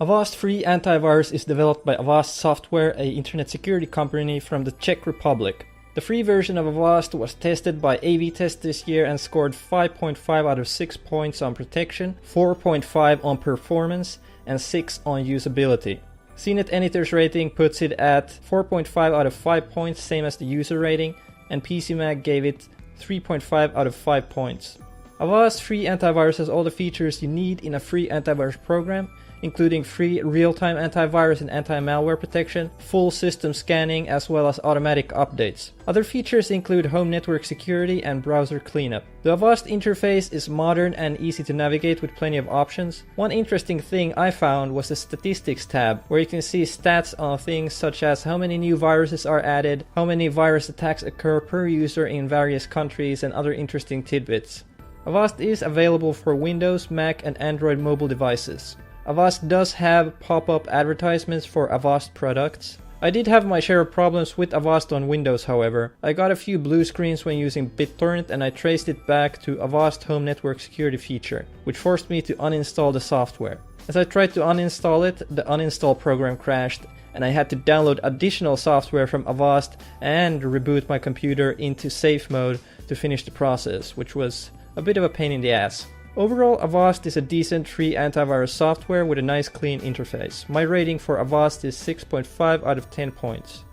Avast Free Antivirus is developed by Avast Software, an internet security company from the Czech Republic. The free version of Avast was tested by A/B test this year and scored 5.5 out of 6 points on protection, 4.5 on performance, and 6 on usability. CNET Editor's rating puts it at 4.5 out of 5 points, same as the user rating, and PCMag gave it 3.5 out of 5 points. Avast Free Antivirus has all the features you need in a free antivirus program, including free real-time antivirus and anti-malware protection, full system scanning, as well as automatic updates. Other features include home network security and browser cleanup. The Avast interface is modern and easy to navigate with plenty of options. One interesting thing I found was the statistics tab, where you can see stats on things such as how many new viruses are added, how many virus attacks occur per user in various countries, and other interesting tidbits. Avast is available for Windows, Mac, and Android mobile devices. Avast does have pop-up advertisements for Avast products. I did have my share of problems with Avast on Windows, however. I got a few blue screens when using BitTorrent, and I traced it back to Avast Home Network Security feature, which forced me to uninstall the software. As I tried to uninstall it, the uninstall program crashed, and I had to download additional software from Avast and reboot my computer into safe mode to finish the process, which was a bit of a pain in the ass. Overall, Avast is a decent free antivirus software with a nice clean interface. My rating for Avast is 6.5 out of 10 points.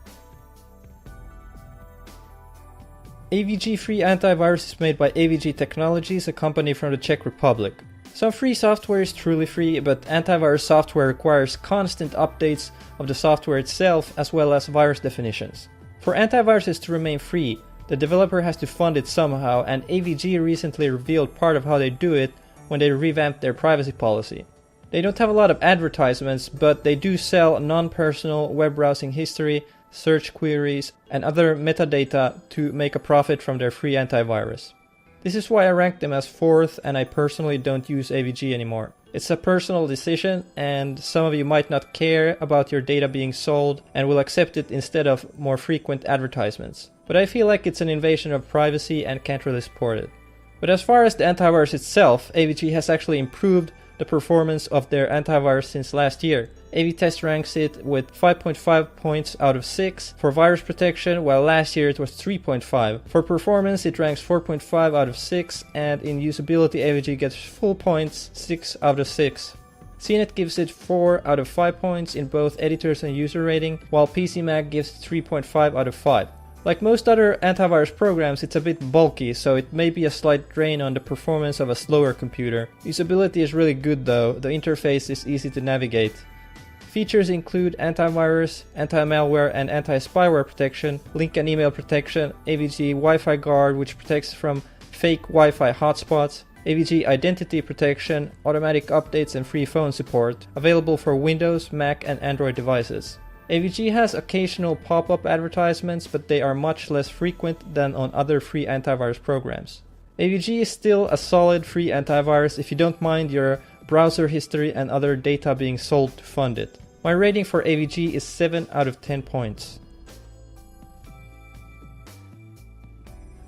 AVG Free Antivirus is made by AVG Technologies, a company from the Czech Republic. Some free software is truly free, but antivirus software requires constant updates of the software itself as well as virus definitions. For antiviruses to remain free, the developer has to fund it somehow, and AVG recently revealed part of how they do it when they revamped their privacy policy. They don't have a lot of advertisements, but they do sell non-personal web browsing history, search queries, and other metadata to make a profit from their free antivirus. This is why I rank them as 4th, and I personally don't use AVG anymore. It's a personal decision, and some of you might not care about your data being sold and will accept it instead of more frequent advertisements. But I feel like it's an invasion of privacy and can't really support it. But as far as the antivirus itself, AVG has actually improved the performance of their antivirus since last year. AV-Test ranks it with 5.5 points out of 6 for virus protection, while last year it was 3.5. For performance, it ranks 4.5 out of 6, and in usability, AVG gets full points, 6 out of 6. CNET gives it 4 out of 5 points in both editors and user rating, while PCMag gives 3.5 out of 5. Like most other antivirus programs, it's a bit bulky, so it may be a slight drain on the performance of a slower computer. Usability is really good though, the interface is easy to navigate. Features include antivirus, anti-malware and anti-spyware protection, link and email protection, AVG Wi-Fi guard which protects from fake Wi-Fi hotspots, AVG identity protection, automatic updates and free phone support, available for Windows, Mac and Android devices. AVG has occasional pop-up advertisements, but they are much less frequent than on other free antivirus programs. AVG is still a solid free antivirus if you don't mind your browser history and other data being sold to fund it. My rating for AVG is 7 out of 10 points.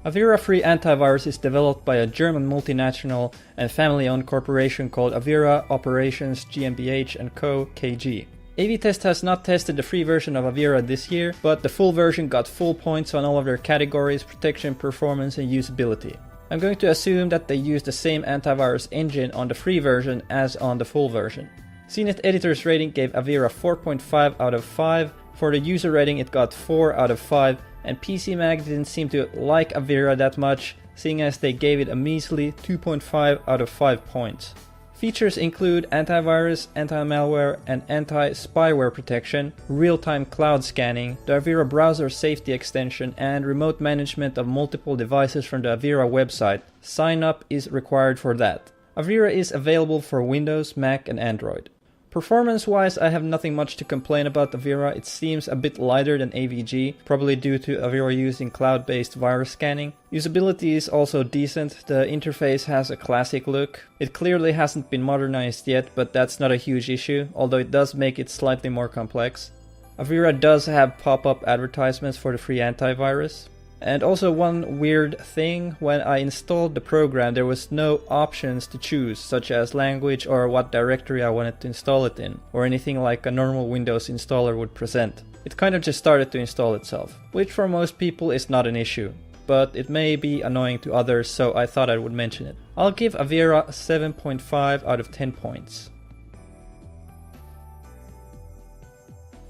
Avira Free Antivirus is developed by a German multinational and family-owned corporation called Avira Operations GmbH & Co. KG. AV-Test has not tested the free version of Avira this year, but the full version got full points on all of their categories, protection, performance and usability. I'm going to assume that they use the same antivirus engine on the free version as on the full version. CNET Editor's rating gave Avira 4.5 out of 5, for the user rating it got 4 out of 5, and PCMag didn't seem to like Avira that much, seeing as they gave it a measly 2.5 out of 5 points. Features include antivirus, anti-malware and anti-spyware protection, real-time cloud scanning, the Avira browser safety extension and remote management of multiple devices from the Avira website. Sign up is required for that. Avira is available for Windows, Mac and Android. Performance-wise, I have nothing much to complain about Avira. It seems a bit lighter than AVG, probably due to Avira using cloud-based virus scanning. Usability is also decent. The interface has a classic look. It clearly hasn't been modernized yet, but that's not a huge issue, although it does make it slightly more complex. Avira does have pop-up advertisements for the free antivirus. And also one weird thing, when I installed the program there was no options to choose, such as language or what directory I wanted to install it in, or anything like a normal Windows installer would present. It kind of just started to install itself, which for most people is not an issue, but it may be annoying to others, so I thought I would mention it. I'll give Avira 7.5 out of 10 points.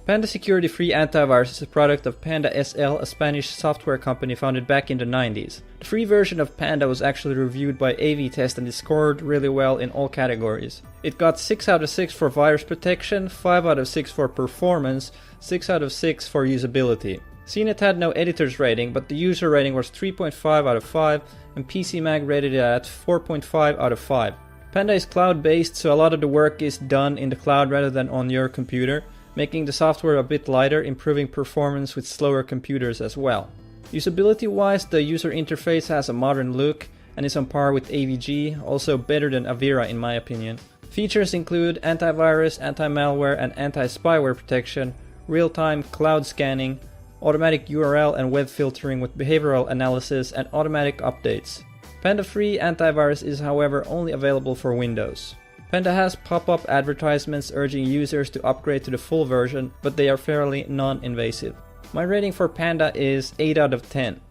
Panda Security Free Antivirus is a product of Panda SL, a Spanish software company founded back in the 90s. The free version of Panda was actually reviewed by AV-Test and it scored really well in all categories. It got 6 out of 6 for virus protection, 5 out of 6 for performance, 6 out of 6 for usability. CNET had no editor's rating, but the user rating was 3.5 out of 5 and PCMag rated it at 4.5 out of 5. Panda is cloud-based, so a lot of the work is done in the cloud rather than on your computer, making the software a bit lighter, improving performance with slower computers as well. Usability-wise, the user interface has a modern look and is on par with AVG, also better than Avira in my opinion. Features include antivirus, anti-malware and anti-spyware protection, real-time cloud scanning, automatic URL and web filtering with behavioral analysis and automatic updates. Panda Free Antivirus is however only available for Windows. Panda has pop-up advertisements urging users to upgrade to the full version, but they are fairly non-invasive. My rating for Panda is 8 out of 10.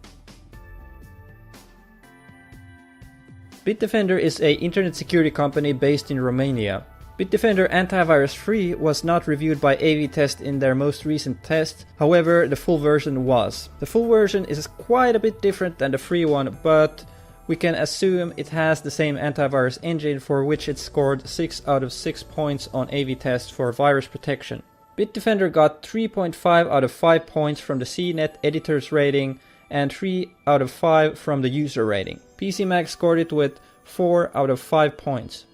Bitdefender is an internet security company based in Romania. Bitdefender Antivirus Free was not reviewed by AV-Test in their most recent test, however the full version was. The full version is quite a bit different than the free one, but we can assume it has the same antivirus engine, for which it scored 6 out of 6 points on AV-Test for virus protection. Bitdefender got 3.5 out of 5 points from the CNET editor's rating and 3 out of 5 from the user rating. PCMag scored it with 4 out of 5 points.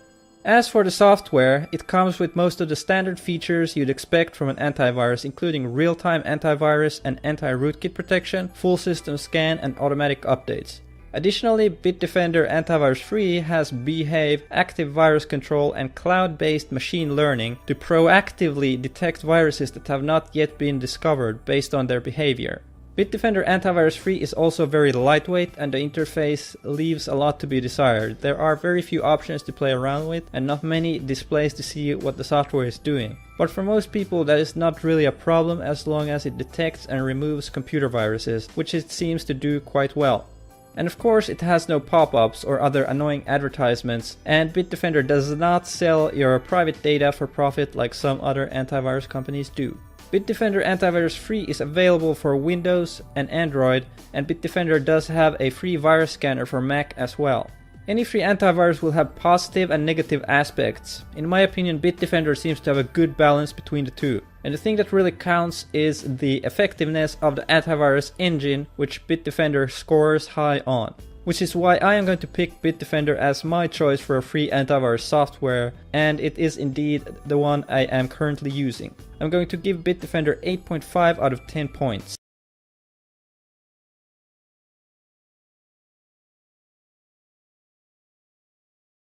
As for the software, it comes with most of the standard features you'd expect from an antivirus, including real-time antivirus and anti-rootkit protection, full system scan and automatic updates. Additionally, Bitdefender Antivirus Free has Behave, active virus control and cloud-based machine learning to proactively detect viruses that have not yet been discovered based on their behavior. Bitdefender Antivirus Free is also very lightweight and the interface leaves a lot to be desired. There are very few options to play around with and not many displays to see what the software is doing. But for most people that is not really a problem as long as it detects and removes computer viruses, which it seems to do quite well. And of course it has no pop-ups or other annoying advertisements, and Bitdefender does not sell your private data for profit like some other antivirus companies do. Bitdefender Antivirus Free is available for Windows and Android, and Bitdefender does have a free virus scanner for Mac as well. Any free antivirus will have positive and negative aspects. In my opinion, Bitdefender seems to have a good balance between the two. And the thing that really counts is the effectiveness of the antivirus engine, which Bitdefender scores high on. Which is why I am going to pick Bitdefender as my choice for a free antivirus software, and it is indeed the one I am currently using. I'm going to give Bitdefender 8.5 out of 10 points.